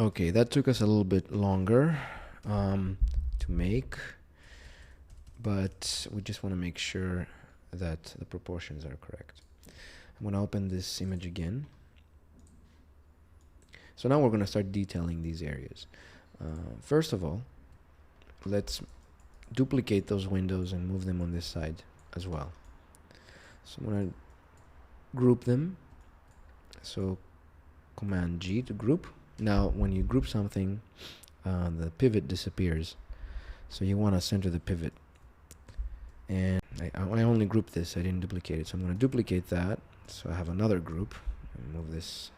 Okay, that took us a little bit longer to make, but we just want to make sure that the proportions are correct. I'm going to open this image again. So now we're going to start detailing these areas. First of all, let's duplicate those windows and move them on this side as well. So I'm going to group them. So Command G to group. Now when you group something, the pivot disappears. So you want to center the pivot. And I only grouped this, I didn't duplicate it. So I'm going to duplicate that. So I have another group. And move this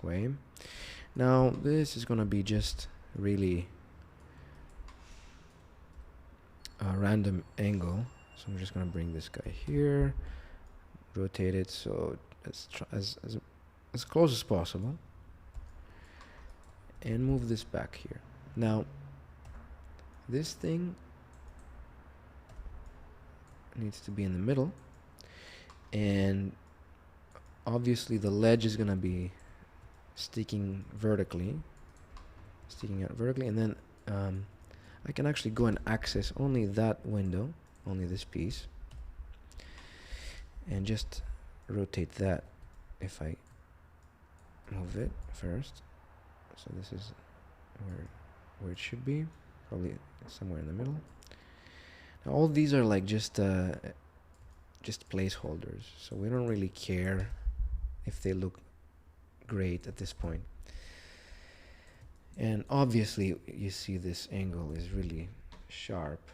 way. Now this is going to be just really a random angle. So I'm just going to bring this guy here, rotate it so as close as possible, and move this back here. Now this thing needs to be in the middle, and obviously the ledge is going to be sticking out vertically, and then I can actually go and access only that window, only this piece, and just rotate that if I move it first. So this is where it should be, probably somewhere in the middle. Now all these are like just placeholders, so we don't really care if they look great at this point. And obviously you see this angle is really sharp,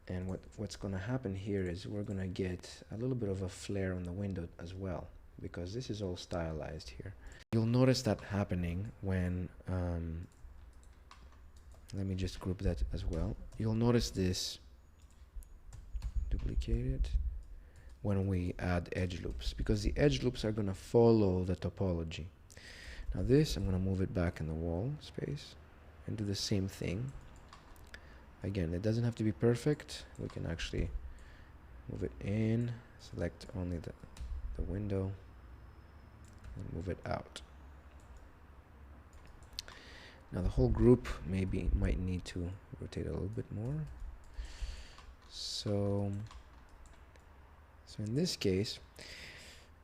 and what's going to happen here is we're going to get a little bit of a flare on the window as well, because this is all stylized here. You'll notice that happening when let me just group that as well. You'll notice this, duplicate it, when we add edge loops, because the edge loops are going to follow the topology. Now this, I'm going to move it back in the wall space and do the same thing. Again, it doesn't have to be perfect. We can actually move it in, select only the window, and move it out. Now the whole group might need to rotate a little bit more. So in this case,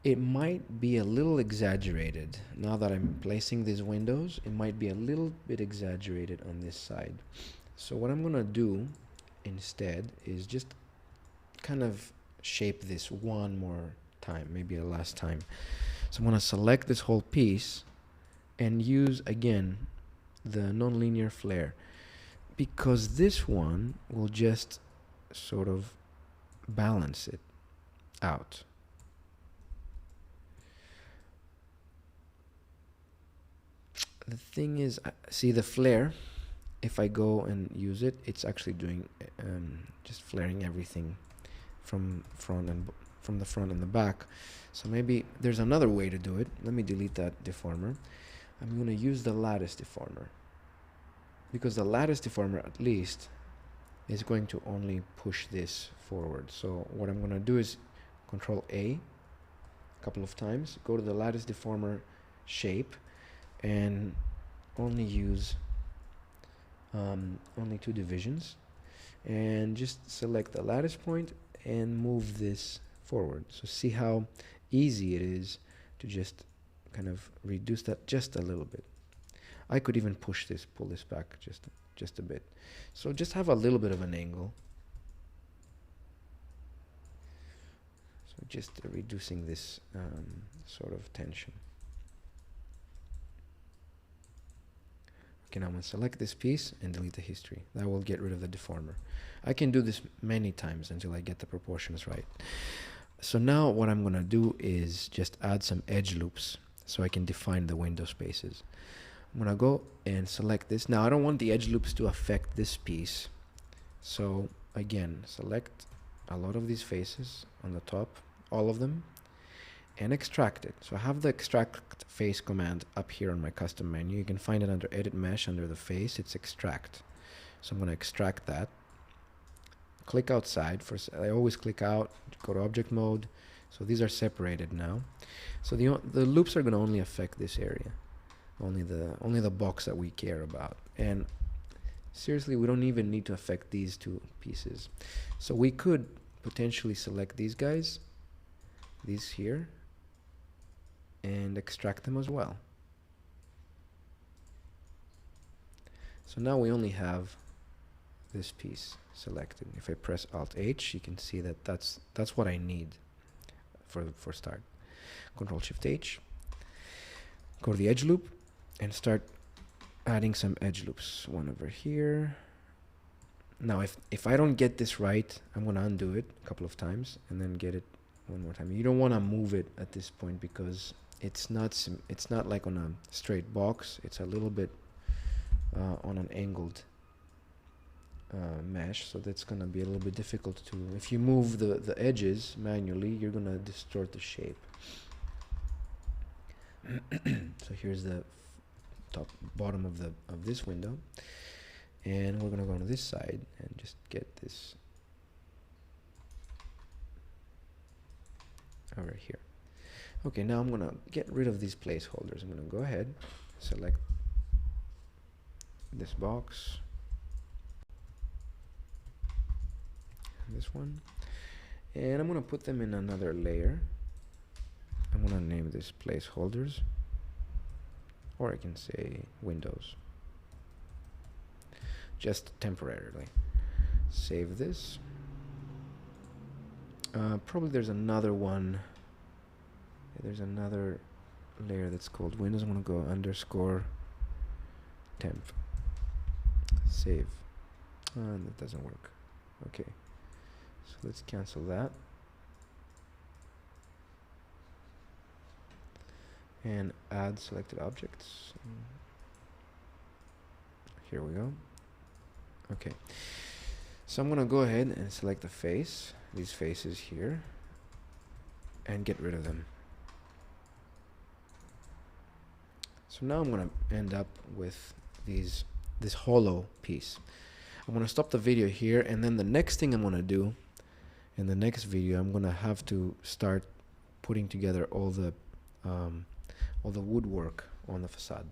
it might be a little exaggerated. Now that I'm placing these windows, it might be a little bit exaggerated on this side. So what I'm going to do instead is just kind of shape this one more time, maybe a last time. So I'm going to select this whole piece and use again the nonlinear flare, because this one will just sort of balance it out. The thing is, see the flare, if I go and use it, it's actually doing just flaring everything from the front and the back. So maybe there's another way to do it. Let me delete that deformer. I'm going to use the lattice deformer, because the lattice deformer at least is going to only push this forward. So what I'm going to do is Control A a couple of times, go to the lattice deformer shape, and only use only two divisions, and just select the lattice point and move this forward. So see how easy it is to just kind of reduce that just a little bit. I could even pull this back just a bit. So just have a little bit of an angle. So just reducing this sort of tension. Okay, now I'm going to select this piece and delete the history. That will get rid of the deformer. I can do this many times until I get the proportions right. So now what I'm going to do is just add some edge loops so I can define the window spaces. I'm going to go and select this. Now I don't want the edge loops to affect this piece. So again, select a lot of these faces on the top, all of them, and extract it. So I have the extract face command up here on my custom menu. You can find it under edit mesh, under the face, it's extract. So I'm going to extract that. Click outside. First, I always click out, go to object mode. So these are separated now. So the loops are going to only affect this area. Only the box that we care about. And seriously, we don't even need to affect these two pieces. So we could potentially select these guys, these here, and extract them as well. So now we only have this piece selected. If I press Alt H, you can see that that's what I need for start. Control Shift H, go to the edge loop and start adding some edge loops. One over here. Now if I don't get this right, I'm gonna undo it a couple of times and then get it one more time. You don't want to move it at this point because it's not like on a straight box. It's a little bit on an angled mesh, so that's gonna be a little bit difficult to. If you move the edges manually, you're gonna distort the shape. So here's the bottom of this window, and we're gonna go to this side and just get this over here. Okay, now I'm gonna get rid of these placeholders. I'm gonna go ahead, select this box, this one, and I'm gonna put them in another layer. I'm gonna name this placeholders, or I can say windows, just temporarily. Save this. Probably there's another one. There's another layer that's called windows. I'm gonna go underscore temp. Save. That doesn't work. Okay, so let's cancel that. And add selected objects. Here we go. Okay, so I'm gonna go ahead and select the face, these faces here, and get rid of them. So now I'm gonna end up with this hollow piece. I'm gonna stop the video here, and then the next thing I'm gonna do in the next video, I'm gonna have to start putting together all the woodwork on the facade.